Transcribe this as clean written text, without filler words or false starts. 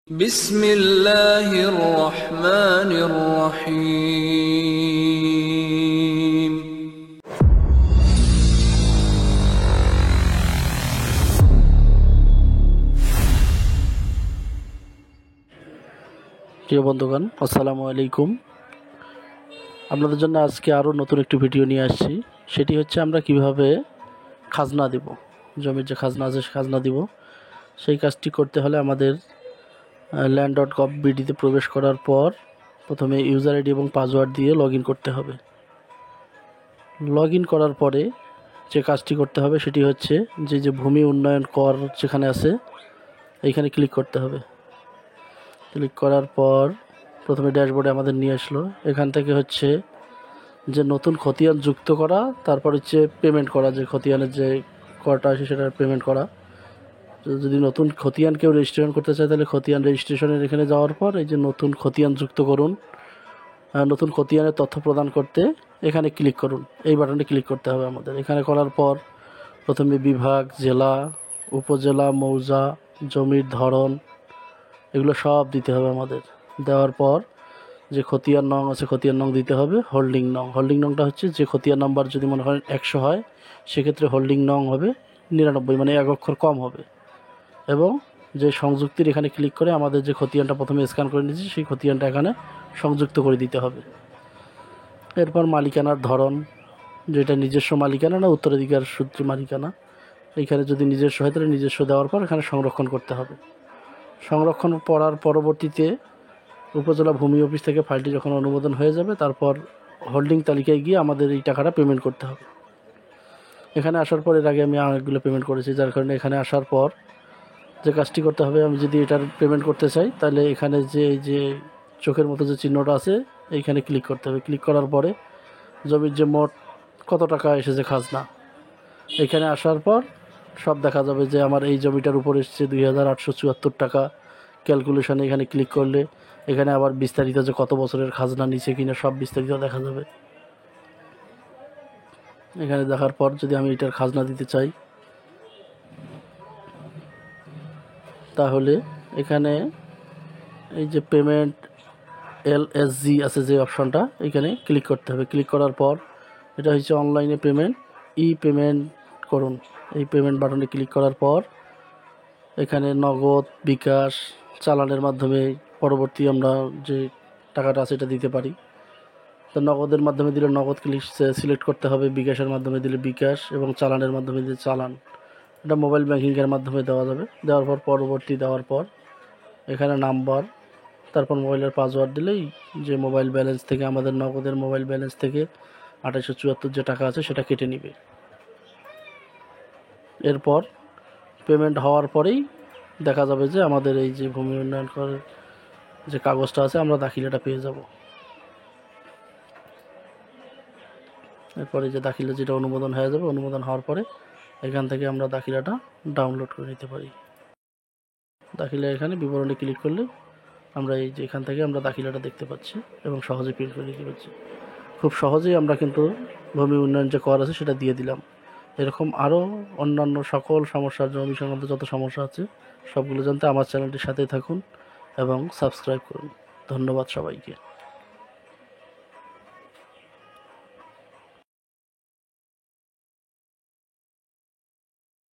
بسم الله الرحمن الرحيم প্রিয় বন্ধুগণ, আসসালামু আলাইকুম। আপনাদের জন্য আজকে আরও নতুন একটি ভিডিও নিয়ে আসছি। সেটি হচ্ছে আমরা কিভাবে খাজনা দেব, জমির যে খাজনা আছে খাজনা দিব। সেই কাজটি করতে হলে আমাদের land.gov.bd তে প্রবেশ করার পর প্রথমে ইউজার আইডি এবং পাসওয়ার্ড দিয়ে লগ ইন করতে হবে। লগ ইন করার পরে যে কাজটি করতে হবে সেটি হচ্ছে যে ভূমি উন্নয়ন কর যেখানে আছে এইখানে ক্লিক করতে হবে। ক্লিক করার পর প্রথমে ড্যাশবোর্ডে আমাদের নিয়ে আসলো। এখান থেকে হচ্ছে যে নতুন খতিয়ান যুক্ত করা, তারপর হচ্ছে পেমেন্ট করা, যে খতিয়ানের যে করটা আছে সেটার পেমেন্ট করা। যদি নতুন খতিয়ান কেউ রেজিস্ট্রেশন করতে চায় তাহলে খতিয়ান রেজিস্ট্রেশনের এখানে যাওয়ার পর এই যে নতুন খতিয়ান যুক্ত করুন, নতুন খতিয়ানের তথ্য প্রদান করতে এখানে ক্লিক করুন। এই বাটনে ক্লিক করতে হবে আমাদের। এখানে করার পর প্রথমে বিভাগ, জেলা, উপজেলা, মৌজা, জমির ধরন এগুলো সব দিতে হবে আমাদের। দেওয়ার পর যে খতিয়ান নং আছে খতিয়ান নং দিতে হবে। হোল্ডিং নং, হোল্ডিং নংটা হচ্ছে যে খতিয়ান নাম্বার যদি মনে করেন 100 হয় সেক্ষেত্রে হোল্ডিং নং হবে 99, মানে 1 অক্ষর কম হবে। এবং যে সংযুক্তির এখানে ক্লিক করে আমাদের যে খতিয়ানটা প্রথমে স্ক্যান করে নিয়েছি সেই খতিয়ানটা এখানে সংযুক্ত করে দিতে হবে। এরপর মালিকানার ধরন, যেটা নিজস্ব মালিকানা না উত্তরাধিকার সূত্রে মালিকানা, এইখানে যদি নিজস্ব হয় তাহলে নিজস্ব দেওয়ার পর এখানে সংরক্ষণ করতে হবে। সংরক্ষণ করার পরবর্তীতে উপজেলা ভূমি অফিস থেকে ফাইলটি যখন অনুমোদন হয়ে যাবে তারপর হোল্ডিং তালিকায় গিয়ে আমাদের এই টাকাটা পেমেন্ট করতে হবে। এখানে আসার পর এর আগে আমি অনেকগুলো পেমেন্ট করেছি, যার কারণে এখানে আসার পর যে কাজটি করতে হবে, আমি যদি এটার পেমেন্ট করতে চাই তাহলে এখানে যে চোখের মতো যে চিহ্নটা আছে এইখানে ক্লিক করতে হবে। ক্লিক করার পরে জমির যে মোট কত টাকা এসেছে খাজনা, এখানে আসার পর সব দেখা যাবে যে আমার এই জমিটার উপর এসেছে 2874 টাকা। ক্যালকুলেশনে এখানে ক্লিক করলে এখানে আবার বিস্তারিত যে কত বছরের খাজনা নিচে কিনা সব বিস্তারিত দেখা যাবে। এখানে দেখার পর যদি আমি এটার খাজনা দিতে চাই তাহলে এখানে এই যে পেমেন্ট LSG আছে যে অপশনটা এখানে ক্লিক করতে হবে। ক্লিক করার পর এটা হচ্ছে অনলাইনে পেমেন্ট, পেমেন্ট করুন। এই পেমেন্ট বাটনে ক্লিক করার পর এখানে নগদ, বিকাশ, চালানের মাধ্যমে পরবর্তী আমরা যে টাকাটা আছে এটা দিতে পারি। তো নগদের মাধ্যমে দিলে নগদ সিলেক্ট করতে হবে, বিকাশের মাধ্যমে দিলে বিকাশ এবং চালানের মাধ্যমে দিলে চালান। এটা মোবাইল ব্যাংকিংয়ের মাধ্যমে দেওয়া যাবে। দেওয়ার পর পরবর্তী দেওয়ার পর এখানে নাম্বার, তারপর মোবাইলের পাসওয়ার্ড দিলেই যে মোবাইল ব্যালেন্স থেকে আমাদের নগদের মোবাইল ব্যালেন্স থেকে 2874 যে টাকা আছে সেটা কেটে নিবে। এরপর পেমেন্ট হওয়ার পরেই দেখা যাবে যে আমাদের এই যে ভূমি উন্নয়ন করার যে কাগজটা আছে আমরা দাখিলাটা পেয়ে যাব। এরপরে যে দাখিলা যেটা অনুমোদন হয়ে যাবে, অনুমোদন হওয়ার পরে এখান থেকে আমরা দাখিলাটা ডাউনলোড করে নিতে পারি। দাখিলা এখানে বিবরণে ক্লিক করলে আমরা এই যে এখান থেকে আমরা দাখিলাটা দেখতে পাচ্ছি এবং সহজে প্রিন্ট করে নিতে পারছি। খুব সহজেই আমরা কিন্তু ভূমি উন্নয়ন যে কর আছে সেটা দিয়ে দিলাম। এরকম আরও অন্যান্য সকল সমস্যার জমি সংক্রান্ত যত সমস্যা আছে সবগুলো জানতে আমার চ্যানেলটির সাথেই থাকুন এবং সাবস্ক্রাইব করুন। ধন্যবাদ সবাইকে।